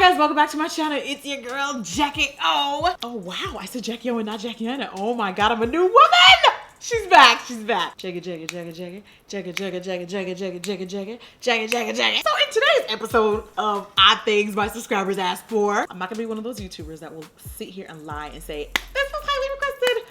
guys, welcome back to my channel. It's your girl Jackie O. Oh wow, I said Jackie O and not Jackie Aina. Oh my god, I'm a new woman. She's back. She's back. Jagga jagga jagga jagga jagga jagga jagga jagga jagga jagga jagga jagga jagga jagga. So in today's episode of Odd Things my subscribers asked for, I'm not gonna be one of those YouTubers that will sit here and lie and say this was highly requested.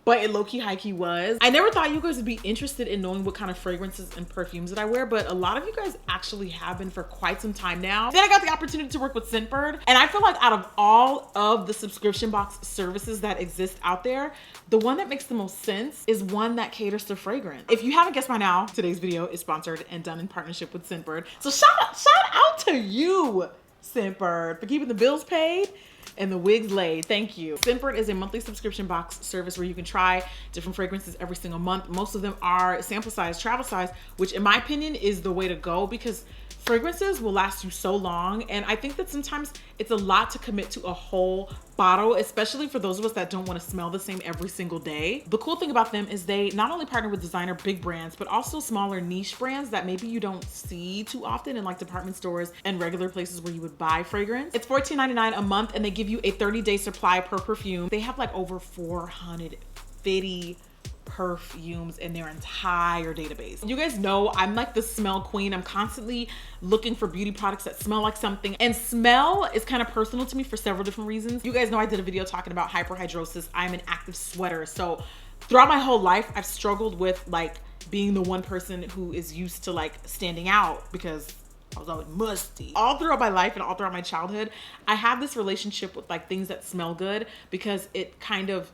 But it low-key, high-key was. I never thought you guys would be interested in knowing what kind of fragrances and perfumes that I wear, but a lot of you guys actually have been for quite some time now. Then I got the opportunity to work with Scentbird, and I feel like out of all of the subscription box services that exist out there, the one that makes the most sense is one that caters to fragrance. If you haven't guessed by now, today's video is sponsored and done in partnership with Scentbird. So shout out to you, Scentbird, for keeping the bills paid and the wigs laid. Thank you. Scentbird is a monthly subscription box service where you can try different fragrances every single month. Most of them are sample size, travel size, which in my opinion is the way to go because fragrances will last you so long. And I think that sometimes it's a lot to commit to a whole bottle, especially for those of us that don't want to smell the same every single day. The cool thing about them is they not only partner with designer big brands, but also smaller niche brands that maybe you don't see too often in like department stores and regular places where you would buy fragrance. It's $14.99 a month and they give you a 30-day supply per perfume. They have like over 450 perfumes in their entire database. You guys know I'm like the smell queen. I'm constantly looking for beauty products that smell like something, and smell is kind of personal to me for several different reasons. You guys know I did a video talking about hyperhidrosis. I'm an active sweater, so throughout my whole life I've struggled with like being the one person who is used to like standing out because I was always musty. All throughout my life and all throughout my childhood, I have this relationship with like things that smell good because it kind of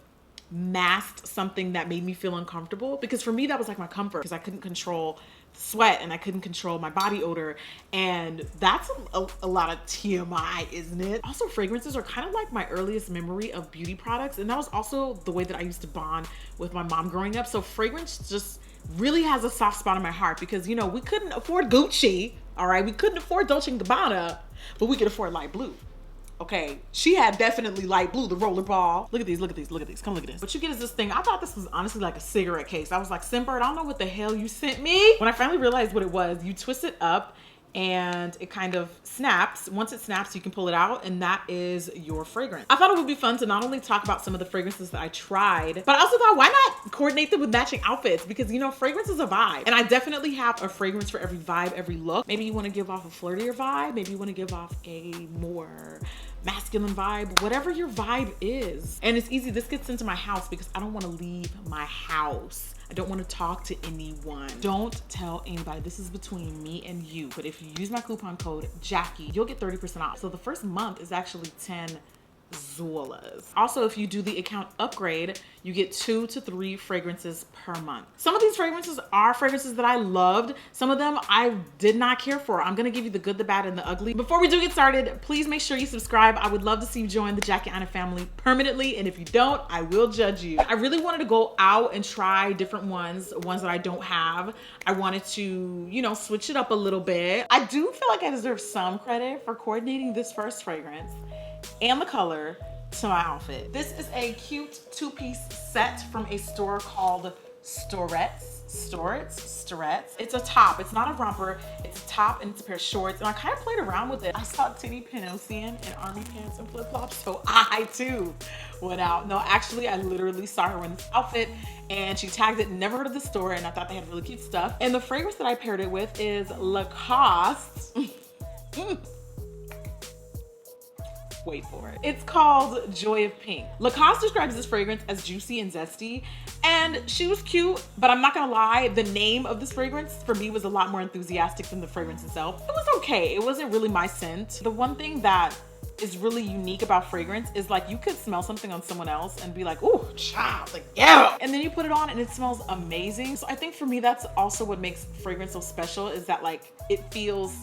masked something that made me feel uncomfortable, because for me that was like my comfort because I couldn't control sweat and I couldn't control my body odor, and that's a lot of TMI, isn't it? Also, fragrances are kind of like my earliest memory of beauty products, and that was also the way that I used to bond with my mom growing up. So fragrance just really has a soft spot in my heart because, you know, we couldn't afford Gucci, all right? We couldn't afford Dolce & Gabbana, but we could afford light blue. Okay, she had definitely light blue, the roller ball. Look at these, look at these, look at these. Come look at this. What you get is this thing. I thought this was honestly like a cigarette case. I was like, Scentbird, I don't know what the hell you sent me. When I finally realized what it was, you twist it up and it kind of snaps. Once it snaps, you can pull it out, and that is your fragrance. I thought it would be fun to not only talk about some of the fragrances that I tried, but I also thought, why not coordinate them with matching outfits? Because, you know, fragrance is a vibe, and I definitely have a fragrance for every vibe, every look. Maybe you want to give off a flirtier vibe. Maybe you want to give off a more masculine vibe, whatever your vibe is. And it's easy. This gets into my house because I don't want to leave my house. I don't want to talk to anyone. Don't tell anybody. This is between me and you. But if you use my coupon code Jackie, you'll get 30% off. So the first month is actually 10 Zolas. Also, if you do the account upgrade, you get 2 to 3 fragrances per month. Some of these fragrances are fragrances that I loved. Some of them I did not care for. I'm gonna give you the good, the bad, and the ugly. Before we do get started, please make sure you subscribe. I would love to see you join the Jackie Aina family permanently, and if you don't, I will judge you. I really wanted to go out and try different ones that I don't have. I wanted to, you know, switch it up a little bit. I do feel like I deserve some credit for coordinating this first fragrance and the color to my outfit. This is a cute 2-piece set from a store called Storets. It's a top. It's not a romper. It's a top and it's a pair of shorts. And I kind of played around with it. I saw Tinny Penosian in army pants and flip-flops, so I too went out. No, actually, I literally saw her in this outfit and she tagged it. Never heard of the store, and I thought they had really cute stuff. And the fragrance that I paired it with is Lacoste. Wait for it. It's called Joy of Pink. Lacoste describes this fragrance as juicy and zesty, and she was cute, but I'm not gonna lie, the name of this fragrance for me was a lot more enthusiastic than the fragrance itself. It was okay. It wasn't really my scent. The one thing that is really unique about fragrance is like you could smell something on someone else and be like, ooh, child, like, yeah. And then you put it on and it smells amazing. So I think for me, that's also what makes fragrance so special, is that like it feels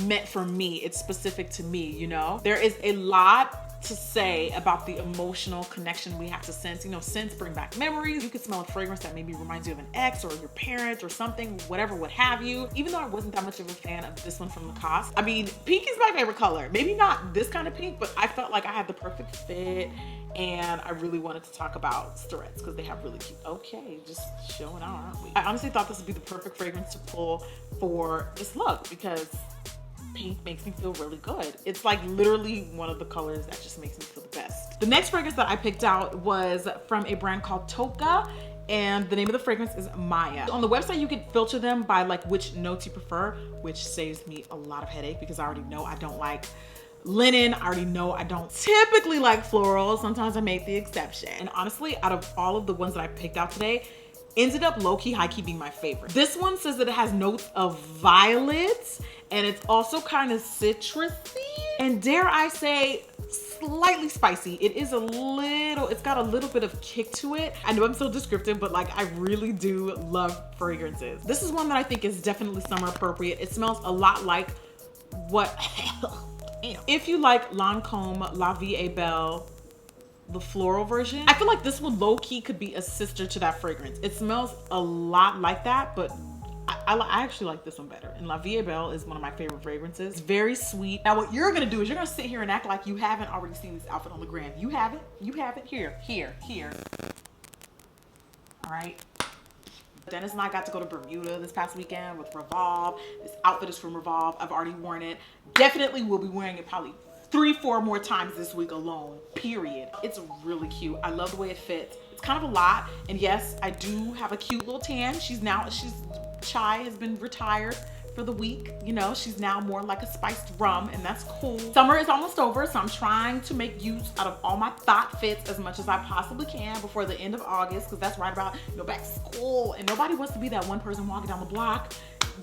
meant for me. It's specific to me, you know? There is a lot to say about the emotional connection we have to scents. You know, scents bring back memories. You could smell a fragrance that maybe reminds you of an ex or your parents or something, whatever, what have you. Even though I wasn't that much of a fan of this one from Lacoste. I mean, pink is my favorite color. Maybe not this kind of pink, but I felt like I had the perfect fit, and I really wanted to talk about Storets because they have really cute, okay, just showing out, aren't we? I honestly thought this would be the perfect fragrance to pull for this look because pink makes me feel really good. It's like literally one of the colors that just makes me feel the best. The next fragrance that I picked out was from a brand called Toka, and the name of the fragrance is Maya. On the website, you can filter them by like which notes you prefer, which saves me a lot of headache because I already know I don't like linen. I already know I don't typically like floral. Sometimes I make the exception. And honestly, out of all of the ones that I picked out today, ended up low-key, high-key being my favorite. This one says that it has notes of violets, and it's also kind of citrusy, and dare I say, slightly spicy. It is it's got a little bit of kick to it. I know I'm so descriptive, but like I really do love fragrances. This is one that I think is definitely summer appropriate. It smells a lot like what, if you like Lancome La Vie Est Belle, the floral version. I feel like this one low-key could be a sister to that fragrance. It smells a lot like that, but I actually like this one better. And La Vie Est Belle is one of my favorite fragrances. It's very sweet. Now what you're gonna do is you're gonna sit here and act like you haven't already seen this outfit on the gram. You have it, here. All right. Dennis and I got to go to Bermuda this past weekend with Revolve. This outfit is from Revolve. I've already worn it. Definitely will be wearing it probably 3-4 more times this week alone, period. It's really cute. I love the way it fits. It's kind of a lot. And yes, I do have a cute little tan. Chai has been retired for the week. You know, she's now more like a spiced rum, and that's cool. Summer is almost over, so I'm trying to make use out of all my thought fits as much as I possibly can before the end of August, because that's right about, you know, back to school, and nobody wants to be that one person walking down the block,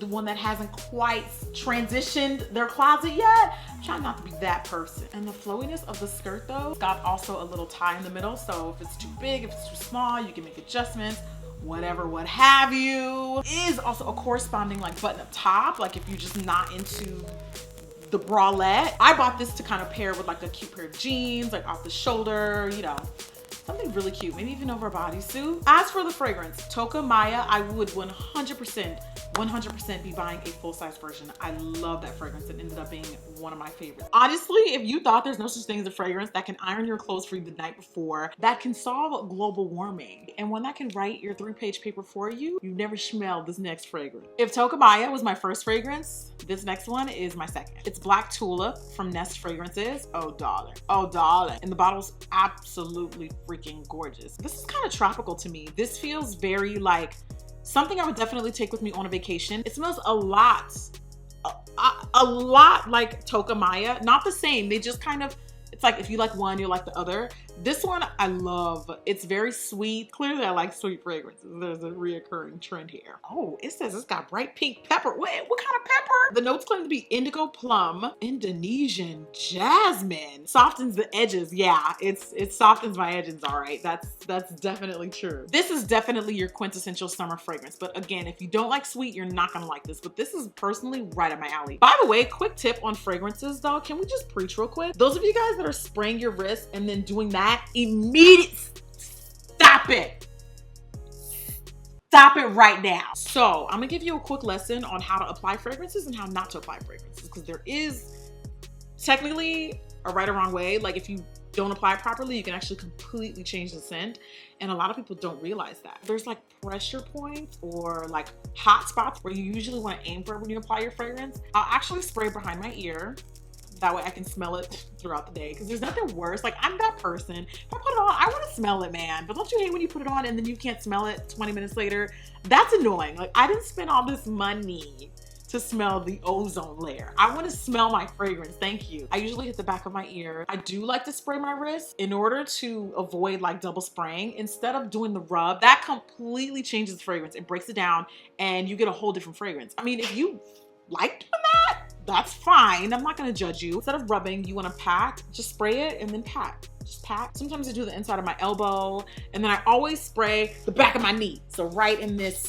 the one that hasn't quite transitioned their closet yet. I'm trying not to be that person. And the flowiness of the skirt though, it's got also a little tie in the middle, so if it's too big, if it's too small, you can make adjustments. Whatever, what have you. It is also a corresponding like button up top, like if you're just not into the bralette. I bought this to kind of pair with like a cute pair of jeans, like off the shoulder, you know, something really cute, maybe even over a bodysuit. As for the fragrance, Toka Maya, I would 100% be buying a full-size version. I love that fragrance. It ended up being one of my favorites. Honestly, if you thought there's no such thing as a fragrance that can iron your clothes for you the night before, that can solve global warming, and one that can write your 3-page paper for you, you've never smelled this next fragrance. If Toka Maya was my first fragrance, this next one is my second. It's Black Tulip from Nest Fragrances. Oh darling, oh darling. And the bottle's absolutely freaking gorgeous. This is kind of tropical to me. This feels very like something I would definitely take with me on a vacation. It smells a lot like Toka Maya. Not the same, they just kind of, it's like if you like one, you like the other. This one I love. It's very sweet. Clearly I like sweet fragrances. There's a reoccurring trend here. Oh, it says it's got bright pink pepper. What kind of pepper? The notes claim to be indigo plum, Indonesian jasmine. Softens the edges. Yeah, it softens my edges, all right. That's definitely true. This is definitely your quintessential summer fragrance. But again, if you don't like sweet, you're not gonna like this. But this is personally right up my alley. By the way, quick tip on fragrances though. Can we just preach real quick? Those of you guys that are spraying your wrist and then doing that, immediately stop it. Stop it right now. So I'm gonna give you a quick lesson on how to apply fragrances and how not to apply fragrances, because there is technically a right or wrong way. Like if you don't apply it properly, you can actually completely change the scent. And a lot of people don't realize that. There's like pressure points or like hot spots where you usually want to aim for when you apply your fragrance. I'll actually spray behind my ear. That way I can smell it throughout the day, because there's nothing worse. Like I'm that person. If I put it on, I want to smell it, man. But don't you hate when you put it on and then you can't smell it 20 minutes later? That's annoying. Like I didn't spend all this money to smell the ozone layer. I want to smell my fragrance. Thank you. I usually hit the back of my ear. I do like to spray my wrist in order to avoid like double spraying. Instead of doing the rub, that completely changes the fragrance. It breaks it down and you get a whole different fragrance. I mean, if you like doing that, that's fine. I'm not gonna judge you. Instead of rubbing, you wanna pat, just spray it and then pat. Just pat. Sometimes I do the inside of my elbow, and then I always spray the back of my knee. So right in this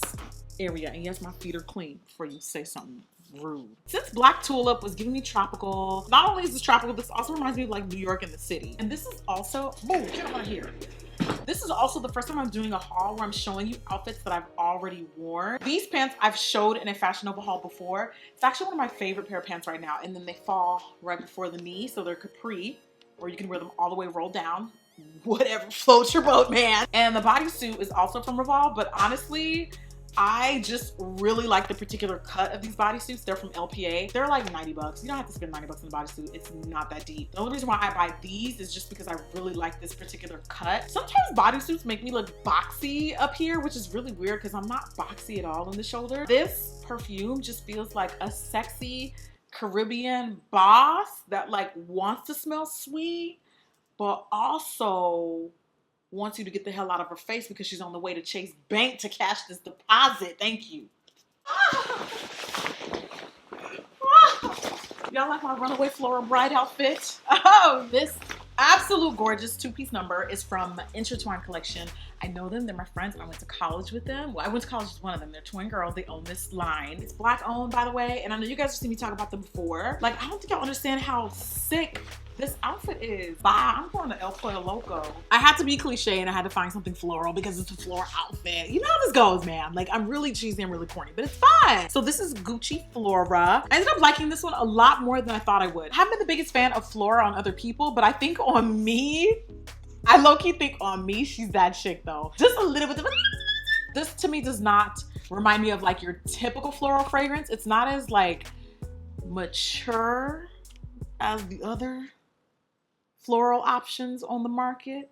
area. And yes, my feet are clean before you say something rude. Since Black Tulip was giving me tropical, not only is this tropical, this also reminds me of like New York and the city. And this is also, boom, get out of here. This is also the first time I'm doing a haul where I'm showing you outfits that I've already worn. These pants I've showed in a Fashion Nova haul before. It's actually one of my favorite pair of pants right now. And then they fall right before the knee. So they're capri, or you can wear them all the way rolled down. Whatever floats your boat, man. And the bodysuit is also from Revolve, but honestly, I just really like the particular cut of these bodysuits. They're from LPA. They're like 90 bucks. You don't have to spend 90 bucks on a bodysuit. It's not that deep. The only reason why I buy these is just because I really like this particular cut. Sometimes bodysuits make me look boxy up here, which is really weird because I'm not boxy at all in the shoulder. This perfume just feels like a sexy Caribbean boss that like wants to smell sweet, but also wants you to get the hell out of her face because she's on the way to Chase Bank to cash this deposit. Thank you. Y'all like my runaway Flora bride outfit? Oh, this absolute gorgeous two-piece number is from Intertwine Collection. I know them, they're my friends. I went to college with them. Well, I went to college with one of them. They're twin girls, they own this line. It's Black owned, by the way, and I know you guys have seen me talk about them before. Like, I don't think y'all understand how sick this outfit is. Bye, I'm going to El Pollo Loco. I had to be cliche and I had to find something floral because it's a floral outfit. You know how this goes, man. Like, I'm really cheesy and really corny, but it's fun. So this is Gucci Flora. I ended up liking this one a lot more than I thought I would. I haven't been the biggest fan of Flora on other people, but I think on me, I low-key think on me, she's that chick though. Just a little bit of this to me does not remind me of like your typical floral fragrance. It's not as like mature as the other floral options on the market,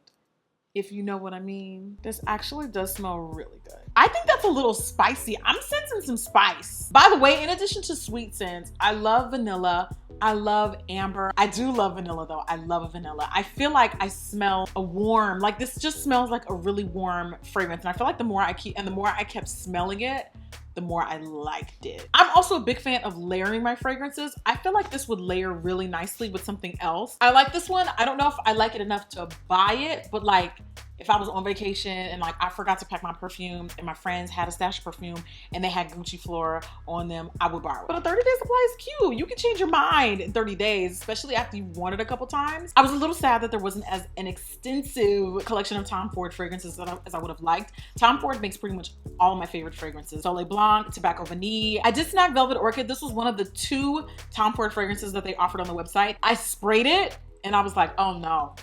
if you know what I mean. This actually does smell really good. I think that's a little spicy. I'm sensing some spice. By the way, in addition to sweet scents, I love vanilla. I love amber. I do love vanilla though. I love a vanilla. I feel like I smell a warm, like this just smells like a really warm fragrance. And I feel like the more I kept smelling it, the more I liked it. I'm also a big fan of layering my fragrances. I feel like this would layer really nicely with something else. I like this one. I don't know if I like it enough to buy it, but like if I was on vacation and like I forgot to pack my perfumes and my friends had a stash of perfume and they had Gucci Flora on them, I would borrow it. But a 30-day supply is cute. You can change your mind in 30 days, especially after you've worn it a couple times. I was a little sad that there wasn't as an extensive collection of Tom Ford fragrances as I would have liked. Tom Ford makes pretty much all of my favorite fragrances. Soleil Blanc, Tobacco Vanille. I did snag Velvet Orchid. This was one of the 2 Tom Ford fragrances that they offered on the website. I sprayed it and I was like, oh no,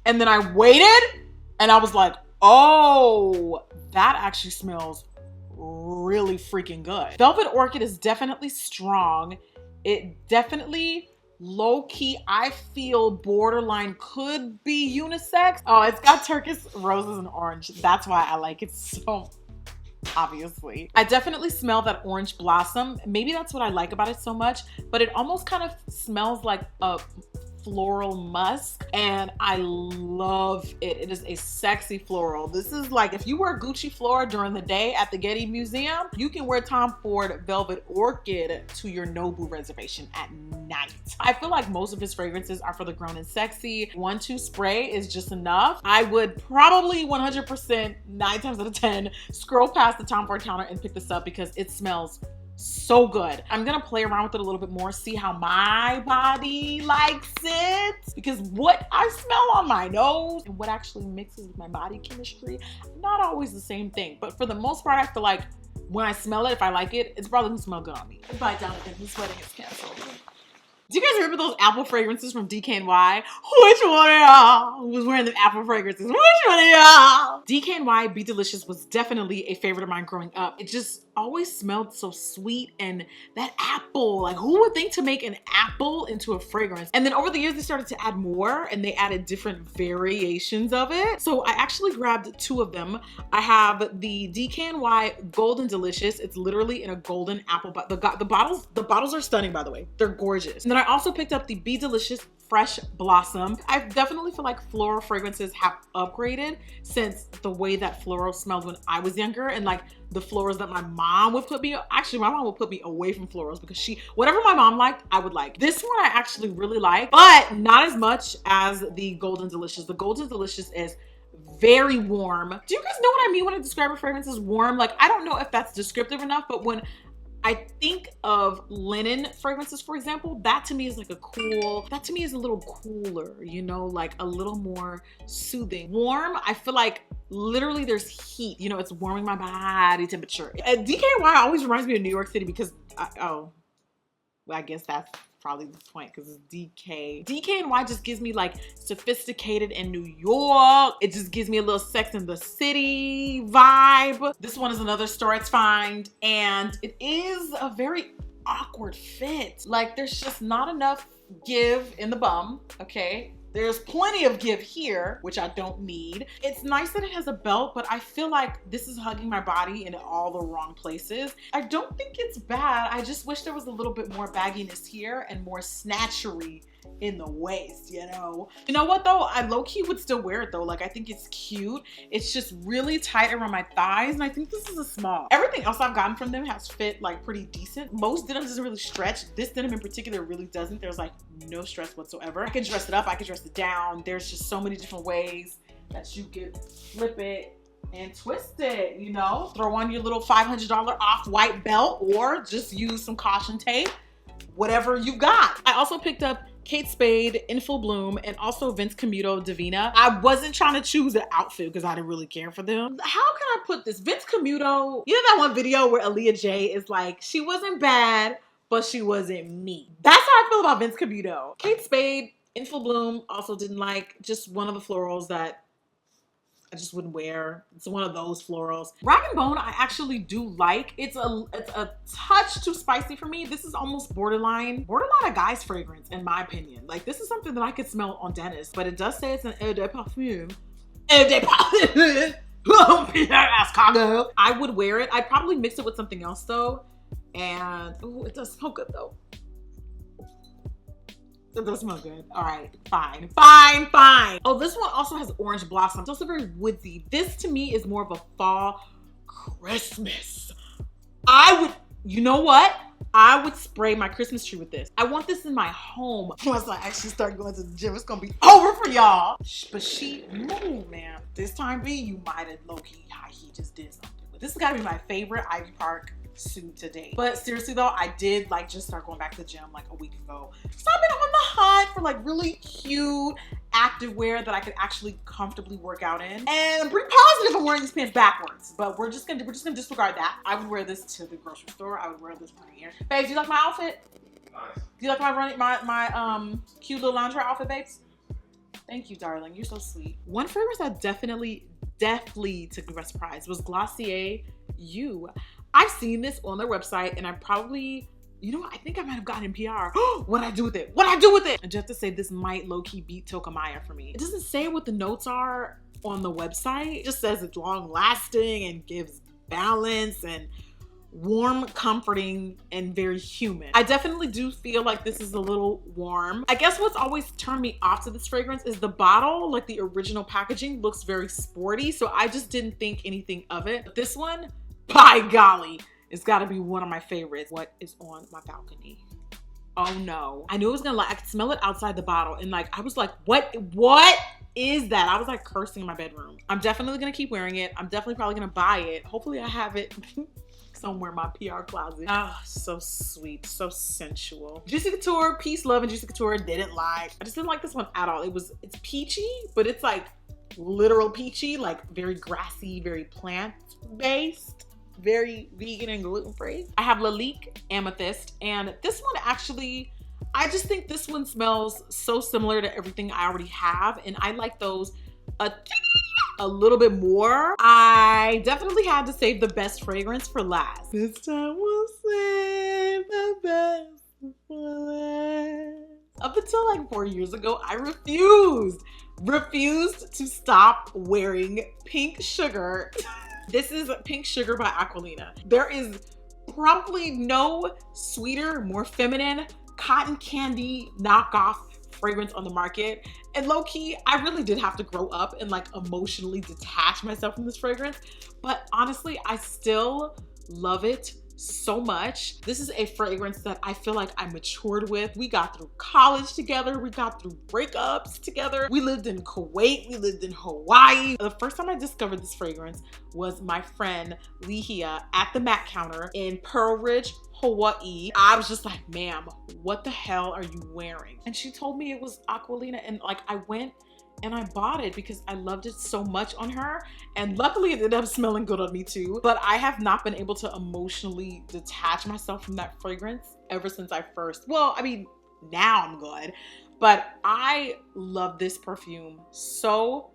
And then I waited and I was like, oh, that actually smells really freaking good. Velvet Orchid is definitely strong. It definitely low-key, I feel borderline could be unisex. Oh, it's got turquoise, roses, and orange. That's why I like it so obviously. I definitely smell that orange blossom. Maybe that's what I like about it so much, but it almost kind of smells like a floral musk and I love it. It is a sexy floral. This is like if you wear Gucci Flora during the day at the Getty Museum, you can wear Tom Ford Velvet Orchid to your Nobu reservation at night. I feel like most of his fragrances are for the grown and sexy. 1-2 spray is just enough. I would probably 100% 9 times out of 10 scroll past the Tom Ford counter and pick this up because it smells so good. I'm gonna play around with it a little bit more, see how my body likes it, because what I smell on my nose and what actually mixes with my body chemistry, not always the same thing. But for the most part, I feel like when I smell it, if I like it, it's probably gonna smell good on me. Goodbye, Jonathan, this wedding is canceled. Do you guys remember those apple fragrances from DKNY? Which one of y'all was wearing the apple fragrances? Which one of y'all? DKNY Be Delicious was definitely a favorite of mine growing up. It just always smelled so sweet, and that apple, like who would think to make an apple into a fragrance? And then over the years, they started to add more and they added different variations of it. So I actually grabbed 2 of them. I have the DKNY Golden Delicious. It's literally in a golden apple, but the bottles are stunning, by the way. They're gorgeous. And then I also picked up the Be Delicious Fresh Blossom. I definitely feel like floral fragrances have upgraded since the way that floral smelled when I was younger, and like the florals that my mom would put me, actually my mom would put me away from florals because whatever my mom liked, I would like. This one I actually really like, but not as much as the Golden Delicious. The Golden Delicious is very warm. Do you guys know what I mean when I describe a fragrance as warm? Like, I don't know if that's descriptive enough, but when I think of linen fragrances, for example, that to me is like that to me is a little cooler, you know, like a little more soothing. Warm, I feel like literally there's heat, you know, it's warming my body temperature. DKNY always reminds me of New York City because, I guess that's probably the point because it's DK. DKNY just gives me like sophisticated in New York. It just gives me a little Sex in the City vibe. This one is another store it's find, and it is a very awkward fit. Like there's just not enough give in the bum, okay? There's plenty of give here, which I don't need. It's nice that it has a belt, but I feel like this is hugging my body in all the wrong places. I don't think it's bad. I just wish there was a little bit more bagginess here and more snatchery in the waist, you know? You know what though? I low-key would still wear it though. Like I think it's cute. It's just really tight around my thighs, and I think this is a small. Everything else I've gotten from them has fit like pretty decent. Most denim doesn't really stretch. This denim in particular really doesn't. There's like no stretch whatsoever. I can dress it up, I can dress it down. There's just so many different ways that you could flip it and twist it, you know? Throw on your little $500 off-white belt or just use some caution tape, whatever you got. I also picked up Kate Spade in Full Bloom and also Vince Camuto Divina. I wasn't trying to choose an outfit because I didn't really care for them. How can I put this? Vince Camuto, you know that one video where Aaliyah J is like, she wasn't bad, but she wasn't me. That's how I feel about Vince Camuto. Kate Spade in Full Bloom also didn't like, just one of the florals that I just wouldn't wear. It's one of those florals. Rag & Bone I actually do like. It's a touch too spicy for me. This is almost borderline a guy's fragrance in my opinion. Like this is something that I could smell on Dennis, but it does say it's an eau de parfum. Eau de parfum. I would wear it. I'd probably mix it with something else though. And ooh, it does smell good though. It does smell good. All right, fine. Oh, this one also has orange blossom. It's also very woodsy. This to me is more of a fall Christmas. You know what? I would spray my Christmas tree with this. I want this in my home. Once I actually start going to the gym, it's gonna be over for y'all. But she moved, man. This time B, you might have low-key, he just did something. But this has gotta be my favorite Ivy Park suit today. But seriously though, I did like just start going back to the gym like a week ago. So I've been on the hunt for like really cute active wear that I could actually comfortably work out in. And I'm pretty positive I'm wearing these pants backwards, but we're just gonna disregard that. I would wear this to the grocery store. I would wear this right here. Babes, do you like my outfit? Nice. Do you like my cute little loungewear outfit, babes? Thank you, darling. You're so sweet. One fragrance that definitely took me by surprise was Glossier You. I've seen this on their website and I probably, you know what, I think I might have gotten in PR. What'd I do with it? What'd I do with it? And just to say this might low-key beat Tokamaya for me. It doesn't say what the notes are on the website. It just says it's long-lasting and gives balance and warm, comforting, and very human. I definitely do feel like this is a little warm. I guess what's always turned me off to this fragrance is the bottle, like the original packaging looks very sporty. So I just didn't think anything of it. But this one, by golly, it's gotta be one of my favorites. What is on my balcony? Oh no. I knew it was gonna I could smell it outside the bottle and like, I was like, what is that? I was like cursing in my bedroom. I'm definitely gonna keep wearing it. I'm definitely probably gonna buy it. Hopefully I have it somewhere in my PR closet. Ah, so sweet, so sensual. Juicy Couture, Peace, Love, and Juicy Couture didn't like. I just didn't like this one at all. It's peachy, but it's like literal peachy, like very grassy, very plant-based. Very vegan and gluten-free. I have Lalique Amethyst, and this one actually, I just think this one smells so similar to everything I already have, and I like those a little bit more. I definitely had to save the best fragrance for last. This time we'll save the best for last. Up until like 4 years ago, I refused to stop wearing pink sugar. This is Pink Sugar by Aqua. There is probably no sweeter, more feminine cotton candy knockoff fragrance on the market. And low-key, I really did have to grow up and like emotionally detach myself from this fragrance. But honestly, I still love it so much. This is a fragrance that I feel like I matured with. We got through college together. We got through breakups together. We lived in Kuwait. We lived in Hawaii. The first time I discovered this fragrance was my friend Lehia at the MAC counter in Pearl Ridge, Hawaii. I was just like, ma'am, what the hell are you wearing? And she told me it was Aqua, and like I went and I bought it because I loved it so much on her. And luckily it ended up smelling good on me too. But I have not been able to emotionally detach myself from that fragrance ever since I first, well, I mean, now I'm good. But I love this perfume so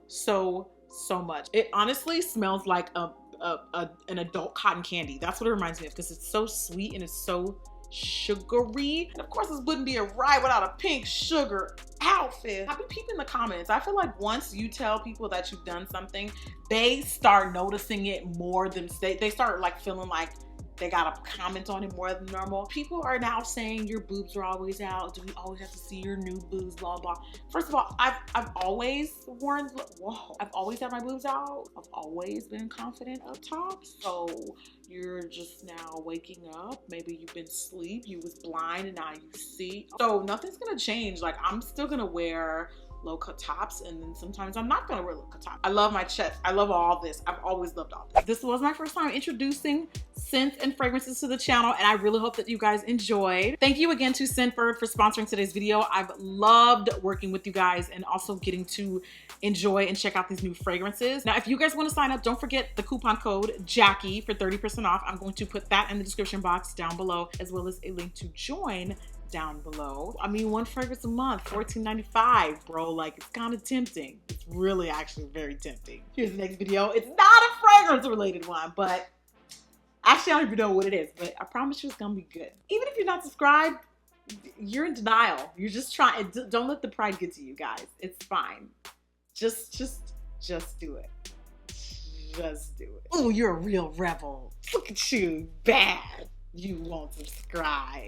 much. It honestly smells like an adult cotton candy. That's what it reminds me of, because it's so sweet and it's so sugary. And of course, this wouldn't be a ride without a pink sugar outfit. I've been peeping in the comments. I feel like once you tell people that you've done something, they start noticing it more than they start like feeling like they gotta comment on it more than normal. People are now saying your boobs are always out. Do we always have to see your new boobs? Blah blah. First of all, I've always worn. Whoa! I've always had my boobs out. I've always been confident up top. So you're just now waking up. Maybe you've been asleep. You was blind and now you see. So nothing's gonna change. Like, I'm still gonna wear low cut tops, and then sometimes I'm not gonna wear low cut tops. I love my chest. I love all this. I've always loved all this. This was my first time introducing scents and fragrances to the channel, and I really hope that you guys enjoyed. Thank you again to Scentbird for sponsoring today's video. I've loved working with you guys and also getting to enjoy and check out these new fragrances. Now, if you guys want to sign up, don't forget the coupon code Jackie for 30% off. I'm going to put that in the description box down below, as well as a link to join down below. I mean, one fragrance a month, $14.95, bro. Like, it's kind of tempting. It's really actually very tempting. Here's the next video. It's not a fragrance related one, but actually I don't even know what it is, but I promise you it's gonna be good. Even if you're not subscribed, you're in denial. You're just trying. Don't let the pride get to you, guys. It's fine. Just do it. Just do it. Oh, you're a real rebel. Look at you, bad. You won't subscribe.